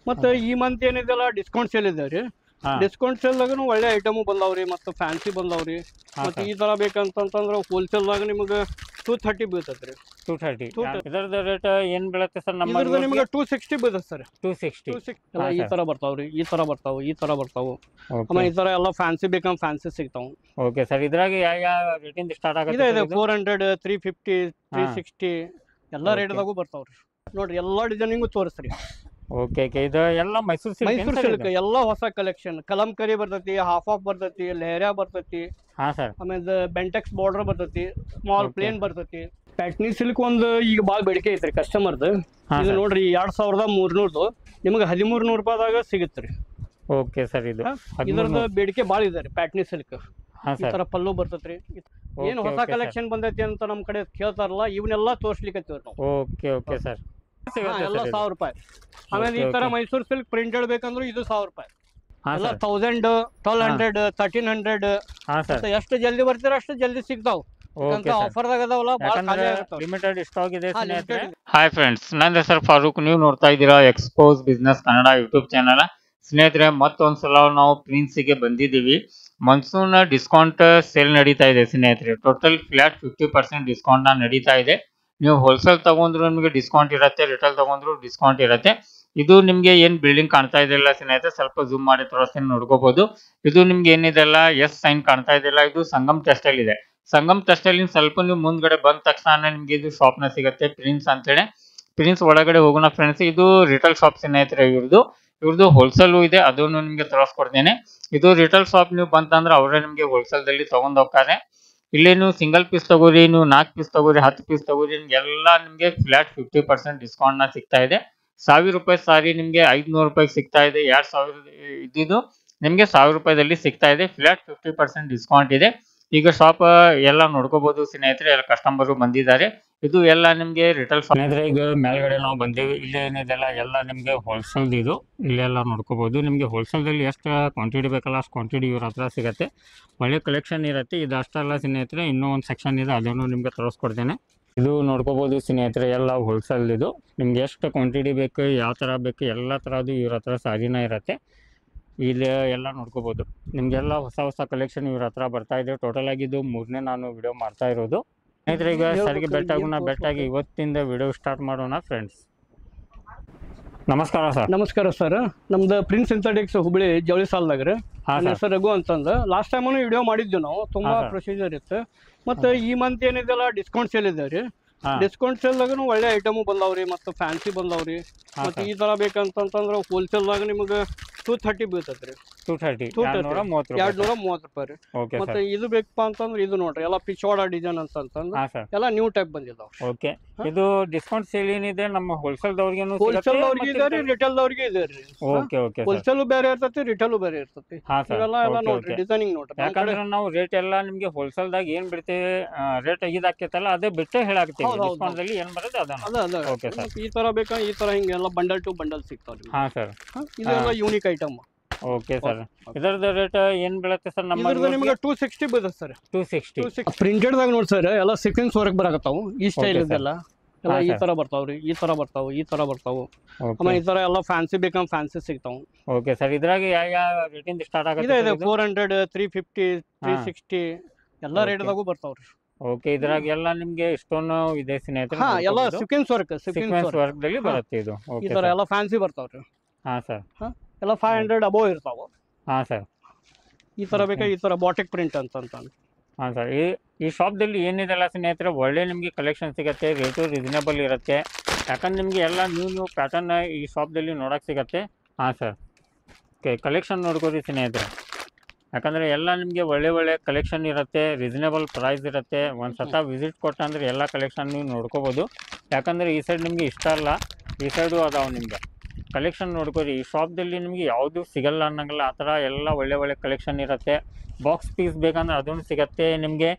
ಮತ್ತೆ ಈ ಮಂತ್ ಏನಿದೆಲ್ಲ ಡಿಸ್ಕೌಂಟ್ ಸೇಲ್ ಇದೆ ರೀ. ಹಾ ಡಿಸ್ಕೌಂಟ್ ಸೇಲ್ದಾಗನು ಒಳ್ಳೆ ಐಟಮು ಬಂದಾವ್ರಿ, ಮತ್ತೆ ಫ್ಯಾನ್ಸಿ ಬಂದಾವ್ರಿ. ಮತ್ತೆ ಈ ತರ ಬೇಕಂತಂದ್ರೆ ಹೋಲ್ಸೇಲ್ದಾಗ ನಿಮಗೆ 230 ಬೀಳ್ತೈತೆ ರೀ. 230 ಇದರದ ರೇಟ್ ಏನು ಬೀಳುತ್ತೆ ಸರ್? ನಮ್ಮ ಇದ್ರದ್ದು ನಿಮಗೆ 260 ಬೀಳ್ತದೆ ಸರ್. 260 ಎಲ್ಲ ಈ ತರ ಬರ್ತಾವ್ರಿ, ಈ ತರ ಬರ್ತಾವು, ಈ ತರ ಬರ್ತಾವು. ಓಕೆ ಆಮೇಲೆ ಈ ತರ ಎಲ್ಲ ಫ್ಯಾನ್ಸಿ ಬೇಕಂದ್ರೆ ಫ್ಯಾನ್ಸಿ ಸಿಗ್ತಾವು. ಓಕೆ ಸರ್, ಇದ್ರಾಗ ಯಾವ ರೇಟಿಂದ ಸ್ಟಾರ್ಟ್ ಇದೆ ಆಗುತ್ತೆ ಇದೆ ಸರ್ ಇದು? 400, 350, 360 ಎಲ್ಲ ರೇಟ್ದಾಗೂ ಬರ್ತಾವ್ರಿ. ನೋಡ್ರಿ ಎಲ್ಲಾ ಡಿಸೈನಿಂಗು ತೋರಿಸ್ರಿ. ಓಕೆ ಓಕೆ, ಇದು ಎಲ್ಲ ಮೈಸೂರು ಸಿಲ್ಕ್ ಮೈಸೂರು ಸಿಲ್ಕ್ ಎಲ್ಲ ಹೊಸ ಕಲೆಕ್ಷನ್. ಕಲಂಕರಿ ಬರ್ತೈತಿ, ಹಾಫ್ ಆಫ್ ಬರ್ತೈತಿ, ಲೆಹರಿಯಾ ಬರ್ತೈತಿ, ಹಾ ಸರ್. ಆಮೇಲೆ ಬೆಂಟೆಕ್ಸ್ ಬಾರ್ಡರ್ ಬರ್ತೈತಿ, ಸ್ಮಾಲ್ ಪ್ಲೇನ್ ಬರ್ತೈತಿ. ಪ್ಯಾಟ್ನಿ ಸಿಲ್ಕ್ ಒಂದು ಈಗ ಭಾಳ ಬೇಡಿಕೆ ಐತ್ರಿ ಕಸ್ಟಮರ್ದು. ಇದು ನೋಡ್ರಿ 2300 ನಿಮಗೆ 1300 ರೂಪಾಯಿದಾಗ ಸಿಗುತ್ತೆ ರೀ. ಓಕೆ ಸರ್, ಇದು ಇದರದ ಬೇಡಿಕೆ ಭಾಳ ಇದೆ ರೀ ಪ್ಯಾಟ್ನಿ ಸಿಲ್ಕ್. ಹಾ ಈ ತರ ಪಲ್ಲು ಬರ್ತೈತ್ರಿ. ಏನು ಹೊಸ ಕಲೆಕ್ಷನ್ ಬಂದೈತಿ ಅಂತ ನಮ್ಮ ಕಡೆ ಕೇಳ್ತಾರಲ್ಲ, ಇವನ್ನೆಲ್ಲ ತೋರಿಸ್ಲಿಕ್ಕೆ ನಾವು. ಓಕೆ ಓಕೆ ಸರ್, ಎಲ್ಲ 1000 ರೂಪಾಯಿ. ಆಮೇಲೆ ಈ ತರ ಮೈಸೂರು ಸಿಲ್ಕ್ ಪ್ರಿಂಟೆಡ್ ಬೇಕಂದ್ರೆ ಇದು 1000 ರೂಪಾಯಿ. ಎಲ್ಲ 1000, 1200, 1300. ಹಾ ಸರ್, ಎಷ್ಟು ಜಲ್ದಿ ಬರ್ತೀರ ಅಷ್ಟು ಜಲ್ದಿ ಸಿಗ್ತಾವ್. ಆಫರ್ದಾಗ ಅದಾವಲ್ಲ, ಭಾಳ ಖಾಲಿ ಆಗ್ತಾವ. ಲಿಮಿಟೆಡ್ ಸ್ಟಾಕ್ ಇದೆ ಸ್ನೇಹಿತರೆ. ಹಾಯ್ ಫ್ರೆಂಡ್ಸ್, ನನ್ನ ಹೆಸರು ಫಾರೂಕ್. ನೀವು ನೋಡ್ತಾ ಇದ್ದೀರಾ expose business Kannada YouTube channel. ಸ್ನೇಹಿತರೆ, ಮತ್ತೊಂದ್ಸಲ ನಾವು ಪ್ರಿನ್ಸಿಗೆ ಬಂದಿದ್ದೀವಿ. ಮನ್ಸೂನ್ ಡಿಸ್ಕೌಂಟ್ ಸೇಲ್ ನಡೀತಾ ಇದೆ ಸ್ನೇಹಿತರೆ. ಟೋಟಲ್ ಫ್ಲಾಟ್ 50% ಡಿಸ್ಕೌಂಟ್ ನಡೀತಾ ಇದೆ. ನೀವು ಹೋಲ್ಸೇಲ್ ತಗೊಂಡ್ರು ನಿಮಗೆ ಡಿಸ್ಕೌಂಟ್ ಇರುತ್ತೆ, ರಿಟೇಲ್ ತಗೊಂಡ್ರು ಡಿಸ್ಕೌಂಟ್ ಇರುತ್ತೆ. ಇದು ನಿಮಗೆ ಏನು ಬಿಲ್ಡಿಂಗ್ ಕಾಣ್ತಾ ಇದೆಯಲ್ಲ ಸ್ನೇಹಿತರೆ, ಸ್ವಲ್ಪ ಜೂಮ್ ಮಾಡಿ ತೋರಿಸ್ತೀನಿ, ನೋಡ್ಕೋಬಹುದು. ಇದು ನಿಮ್ಗೆ ಏನಿದೆಲ್ಲ ಎಸ್ ಸೈನ್ ಕಾಣ್ತಾ ಇದೆಯಲ್ಲ, ಇದು ಸಂಗಮ್ ಟೆಕ್ಸ್ಟೈಲ್ ಇದೆ. ಸಂಗಮ್ ಟೆಕ್ಸ್ಟೈಲ್ ಸ್ವಲ್ಪ ನೀವು ಮುಂದ್ಗಡೆ ಬಂದ ತಕ್ಷಣ ನಿಮ್ಗೆ ಇದು ಶಾಪ್ ನ ಸಿಗುತ್ತೆ, ಪ್ರಿನ್ಸ್ ಅಂತೇಳಿ. ಪ್ರಿನ್ಸ್ ಒಳಗಡೆ ಹೋಗೋಣ ಫ್ರೆಂಡ್ಸ್. ಇದು ರಿಟೇಲ್ ಶಾಪ್ ಸ್ನೇಹಿತರೆ. ಇವ್ರದ್ದು ಹೋಲ್ಸೇಲ್ ಇದೆ, ಅದನ್ನು ನಿಮ್ಗೆ ತೋರಿಸ್ಕೊಡ್ತೇನೆ. ಇದು ರಿಟೇಲ್ ಶಾಪ್ ನೀವು ಬಂತಂದ್ರೆ ಅವರೇ ನಿಮ್ಗೆ ಹೋಲ್ಸೇಲ್ ದಲ್ಲಿ ತಗೊಂಡ್ ಹೋಗ್ತಾರೆ. ಇಲ್ಲಿ ನೀವು ಸಿಂಗಲ್ ಪೀಸ್ ತಗೋರಿ, ನೀವು 4 ಪೀಸ್ ತಗೋರಿ, 10 ಪೀಸ್ ತಗೋರಿ, ಎಲ್ಲ ನಿಮ್ಗೆ ಫ್ಲಾಟ್ 50% ಡಿಸ್ಕೌಂಟ್ ನ ಸಿಗ್ತಾ ಇದೆ. 1000 ರೂಪಾಯಿ ಸಾರಿ ನಿಮ್ಗೆ 500 ರೂಪಾಯಿಗೆ ಸಿಗ್ತಾ ಇದೆ. 2000 ಇದ್ದಿದ್ದು ನಿಮ್ಗೆ 1000 ರೂಪಾಯಿದಲ್ಲಿ ಸಿಗ್ತಾ ಇದೆ. ಫ್ಲಾಟ್ 50% ಡಿಸ್ಕೌಂಟ್ ಇದೆ. ಈಗ ಶಾಪ್ ಎಲ್ಲ ನೋಡ್ಕೋಬಹುದು ಸ್ನೇಹಿತರೆ, ಎಲ್ಲ ಕಸ್ಟಮರ್ ಬಂದಿದ್ದಾರೆ. ಇದು ಎಲ್ಲ ನಿಮ್ಗೆ ರಿಟೇಲ್ ಸ್ನೇಹಿತರೆ. ಈಗ ಮೇಲ್ಗಡೆ ನಾವು ಬಂದೇವಿ. ಇಲ್ಲಿ ಏನಿದೆಲ್ಲ ಎಲ್ಲ ನಿಮ್ಗೆ ಹೋಲ್ಸೇಲ್ ಇದು. ಇಲ್ಲೆಲ್ಲ ನೋಡ್ಕೋಬಹುದು. ನಿಮ್ಗೆ ಹೋಲ್ಸೇಲ್ ದಲ್ಲಿ ಎಷ್ಟು ಕ್ವಾಂಟಿಟಿ ಬೇಕಲ್ಲ ಅಷ್ಟು ಕ್ವಾಂಟಿಟಿ ಇವ್ರ ಹತ್ರ ಸಿಗುತ್ತೆ. ಒಳ್ಳೆ ಕಲೆಕ್ಷನ್ ಇರುತ್ತೆ. ಇದು ಅಷ್ಟಲ್ಲ ಸ್ನೇಹಿತರೆ, ಇನ್ನೂ ಒಂದು ಸೆಕ್ಷನ್ ಇದೆ, ಅದನ್ನು ನಿಮ್ಗೆ ತೋರಿಸ್ಕೊಡ್ತೇನೆ. ಇದು ನೋಡ್ಕೋಬಹುದು ಸ್ನೇಹಿತರೆ, ಎಲ್ಲ ಹೋಲ್ಸೇಲ್ ಇದು. ನಿಮ್ಗೆ ಎಷ್ಟು ಕ್ವಾಂಟಿಟಿ ಬೇಕು, ಯಾವ ತರ ಬೇಕು, ಎಲ್ಲ ತರದ್ದು ಇವ್ರ ಹತ್ರ ಸಾರಿನ ಇರುತ್ತೆ. ಇಲ್ಲಿ ಎಲ್ಲ ನೋಡ್ಕೋಬಹುದು. ನಿಮ್ಗೆಲ್ಲ ಹೊಸ ಹೊಸ ಕಲೆಕ್ಷನ್ ಇವ್ರ ಹತ್ರ ಬರ್ತಾ ಇದೆ. ಟೋಟಲ್ ಆಗಿದ್ದು 3ನೇ ನಾನು ವಿಡಿಯೋ ಮಾಡ್ತಾ ಇರೋದು ಸ್ನೇಹಿತರೆ. ಈಗ ಸರಿಗೆ ಬೆಟ್ಟಾಗಿ ಇವತ್ತಿಂದ ವಿಡಿಯೋ ಸ್ಟಾರ್ಟ್ ಮಾಡೋಣ ಫ್ರೆಂಡ್ಸ್. ನಮಸ್ಕಾರ ಸರ್. ನಮಸ್ಕಾರ ಸರ್. ನಮ್ದು ಪ್ರಿನ್ಸ್ ಸಿಂಥೆಟಿಕ್ಸ್ ಹುಬ್ಳಿ ಜವಳಿ ಸಾಲ್ದಾಗ ರೀ. ನನ್ನ ಹೆಸರು ರಘು ಅಂತಂದು. ಲಾಸ್ಟ್ ಟೈಮ್ ವಿಡಿಯೋ ಮಾಡಿದ್ವಿ ನಾವು. ತುಂಬಾ ಪ್ರೊಸೀಜರ್ ಇತ್ತು. ಮತ್ತೆ ಈ ಮಂತ್ ಏನಿದೆಲ್ಲ ಡಿಸ್ಕೌಂಟ್ ಸೇಲ್ ಇದೆ ರೀ. ಡಿಸ್ಕೌಂಟ್ ಸೇಲ್ದಾಗನು ಒಳ್ಳೆ ಐಟಮು ಬಂದಾವ್ರಿ, ಮತ್ತೆ ಫ್ಯಾನ್ಸಿ ಬಂದಾವ್ರಿ. ಮತ್ತೆ ಈ ತರ ಬೇಕಂತಂದ್ರೆ ಹೋಲ್ಸೇಲ್ದಾಗ ನಿಮಗೆ 230 ಬೀಳ್ತೈತ್ರಿ. 230 ರೂಪಾಯಿ ರೀ. ಮತ್ತೆ ಇದು ಬೇಕಪ್ಪ ಅಂತಂದ್ರೆ ಇದು ನೋಡ್ರಿ, ಎಲ್ಲ ಪಿಚ್ವಾಡ ಡಿಸೈನ್ ಅಂತಂದ್ರೆ ಎಲ್ಲ ನ್ಯೂ ಟೈಪ್ ಬಂದಿದ್ದಾವ. ಓಕೆ, ಇದು ಡಿಸ್ಕೌಂಟ್ ಸೇಲ್ ಏನಿದೆ ನಮ್ಮ ಹೋಲ್ಸೇಲ್ ದವರಿಗೆ ಇದೆ ರೀ, ರಿಟೇಲ್ ದವರಿಗೆ ಇದೆ ರೀ. ಓಕೆ ಓಕೆ, ಹೋಲ್ಸೇಲ್ ಬೇರೆ ಇರ್ತೈತಿ, ರಿಟೇಲ್ ಬೇರೆ ಇರ್ತೈತಿ. ಎಲ್ಲ ನೋಡ್ರಿ ಡಿಸೈನಿಂಗ್ ನೋಡ್ರಿ. ಯಾಕಂದ್ರೆ ನಾವು ರೇಟ್ ಎಲ್ಲ ನಿಮ್ಗೆ ಹೋಲ್ಸೇಲ್ ದಾಗ ಏನ್ ಬಿಡ್ತೇವೆ, ರೇಟ್ ಇದಾಕೈತಲ್ಲ ಅದೇ ಬಿಟ್ಟೆ ಹೇಳಾಕ್ತೀವಿ. ಡಿಸ್ಕೌಂಟ್ ದಲ್ಲಿ ಏನ್ ಬರುತ್ತೆ ಅದನ್ನ. Okay sir. ಈ ತರ ಬೇಕಾ ಈ ತರ ಹಿಂಗೆಲ್ಲ ಬಂಡಲ್ ಟು ಬಂಡಲ್ ಸಿಗ್ತಾವ್ರಿ. ಹಾ ಸರ್, ಇದೆಲ್ಲ ಯೂನಿಕ್ ಐಟಮ್. Okay sir. ಇದರದ ರೇಟ್ ಏನ್ ಬೀಳುತ್ತೆ ಸರ್? ನಮ್ಮ ನಿಮಗೆ 260 ಬೀಳುತ್ತೆ ಸರ್. 260 ಪ್ರಿಂಟೆಡ್ ದಾಗ ನೋಡಿ ಸರ್, ಎಲ್ಲ ಸೀಕ್ವೆನ್ಸ್ ವರ್ಕ್ ಬರಾಕತ್ತಾವು. ಈ ಸ್ಟೈಲ್ ಇದೆಲ್ಲ ಎಲ್ಲ ಈ ತರ ಬರ್ತಾವ್ರಿ, ಈ ತರ ಬರ್ತಾವು, ಈ ತರ ಬರ್ತಾವು. ಆಮೇಲೆ ಈ ತರ ಎಲ್ಲ ಫ್ಯಾನ್ಸಿ ಬೇಕಂದ್ರೆ ಫ್ಯಾನ್ಸಿ ಸಿಗ್ತಾವು. ಓಕೆ ಸರ್, ಇದ್ರಾಗ ಯಾವ ರೇಟಿಂದ ಸ್ಟಾರ್ಟ್ ಆಗುತ್ತೆ? ಇದೆ 400, 350, 360 ಎಲ್ಲ ರೇಟ್ದಾಗೂ ಬರ್ತಾವ್ರಿ. ಓಕೆ, ಇದ್ರಾಗ ಎಲ್ಲ ನಿಮ್ಗೆ ಇಷ್ಟೊಂದು ಇದೆ ಸ್ನೇಹಿತರೆ. ಎಲ್ಲ ಸೀಕ್ವೆನ್ಸ್ ವರ್ಕ್ ದಲ್ಲಿ ಬರುತ್ತೆ ಇದು. ಈ ತರ ಎಲ್ಲ ಫ್ಯಾನ್ಸಿ ಬರ್ತಾವ್ರಿ. ಹಾ ಸರ್, ಎಲ್ಲ 500 ಅಬೋವ್ ಇರ್ತಾವ. ಹಾ ಸರ್. ಈ ತರ ಬೇಕಾ ಈ ತರ ಬಾಟಿಕ್ ಪ್ರಿಂಟ್ ಅಂತ. ಹಾ ಸರ್, ಈ ಶಾಪ್ದಲ್ಲಿ ಏನಿದೆಲ್ಲ ಸ್ನೇಹಿತರೆ ಒಳ್ಳೆ ನಿಮಗೆ ಕಲೆಕ್ಷನ್ ಸಿಗುತ್ತೆ. ರೇಟು ರೀಸನೇಬಲ್ ಇರುತ್ತೆ. ಯಾಕಂದ್ರೆ ನಿಮಗೆ ಎಲ್ಲ ನ್ಯೂ ಪ್ಯಾಟರ್ನ್ ಈ ಶಾಪ್ದಲ್ಲಿ ನೋಡಕ್ಕೆ ಸಿಗುತ್ತೆ. ಹಾ ಸರ್. ಓಕೆ, ಕಲೆಕ್ಷನ್ ನೋಡ್ಕೋರಿ ಸ್ನೇಹಿತರೆ. ಯಾಕಂದರೆ ಎಲ್ಲ ನಿಮಗೆ ಒಳ್ಳೆ ಕಲೆಕ್ಷನ್ ಇರುತ್ತೆ, ರೀಸನೇಬಲ್ ಪ್ರೈಸ್ ಇರುತ್ತೆ. ಒಂದು ಸತ ವಿಸಿಟ್ ಕೊಟ್ಟಂದ್ರೆ ಎಲ್ಲ ಕಲೆಕ್ಷನ್ ನೀವು ನೋಡ್ಕೋಬೋದು. ಯಾಕಂದರೆ ಈ ಸೈಡ್ ನಿಮಗೆ ಇಷ್ಟ ಅಲ್ಲ, ಈ ಸೈಡು ಅದಾವೆ. ನಿಮಗೆ ಕಲೆಕ್ಷನ್ ನೋಡ್ಕೋರಿ. ಈ ಶಾಪ್ದಲ್ಲಿ ನಿಮಗೆ ಯಾವುದು ಸಿಗಲ್ಲ ಅನ್ನಂಗಿಲ್ಲ, ಆ ಥರ ಎಲ್ಲ ಒಳ್ಳೆ ಕಲೆಕ್ಷನ್ ಇರುತ್ತೆ. ಬಾಕ್ಸ್ ಪೀಸ್ ಬೇಕಂದ್ರೆ ಅದನ್ನು ಸಿಗುತ್ತೆ. ನಿಮಗೆ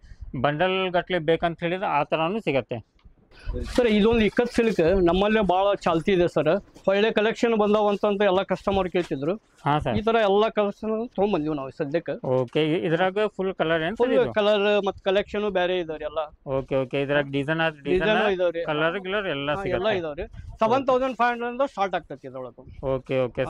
ಬಂಡಲ್ ಗಟ್ಟಲೆ ಬೇಕಂತ ಹೇಳಿದ್ರೆ ಆ ಥರನೂ ಸಿಗುತ್ತೆ. ಸರ್ ಇದೊಂದು ಇಕ್ಕತ್ ಸಿಲ್ಕ್ ನಮ್ಮಲ್ಲೇ ಭಾಳ ಚಾಲ್ತಿ ಇದೆ ಸರ್. ಒಳ್ಳೆ ಕಲೆಕ್ಷನ್ ಬಂದಾವ ಅಂತಂತ ಎಲ್ಲ ಕಸ್ಟಮರ್ ಕೇಳ್ತಿದ್ರು. ಹಾ ಸರ್. ಈ ತರ ಎಲ್ಲ ಕಲೆಕ್ಷನ್ ತೊಗೊಂಡ್ಬಂದಿವಿ ನಾವು ಸದ್ಯಕ್ಕೆ. ಓಕೆ, ಇದ್ರಾಗ ಫುಲ್ ಕಲರ್ ಏನು? ಫುಲ್ ಕಲರ್ ಮತ್ತು ಕಲೆಕ್ಷನ್ ಬೇರೆ ಇದಾವ್ರಿ ಎಲ್ಲ. ಓಕೆ ಓಕೆ, ಇದ್ರಾಗ ಡಿಸೈನ್ ಇದಾವ್ರಿ, ಕಲರ್ ಗಿಲರ್ ಎಲ್ಲ ಎಲ್ಲ ಇದಾವ್ರಿ. 7500 ಸ್ಟಾರ್ಟ್ ಆಗ್ತೈತಿ ಇದ್ರೊಳಗೆ. Okay okay.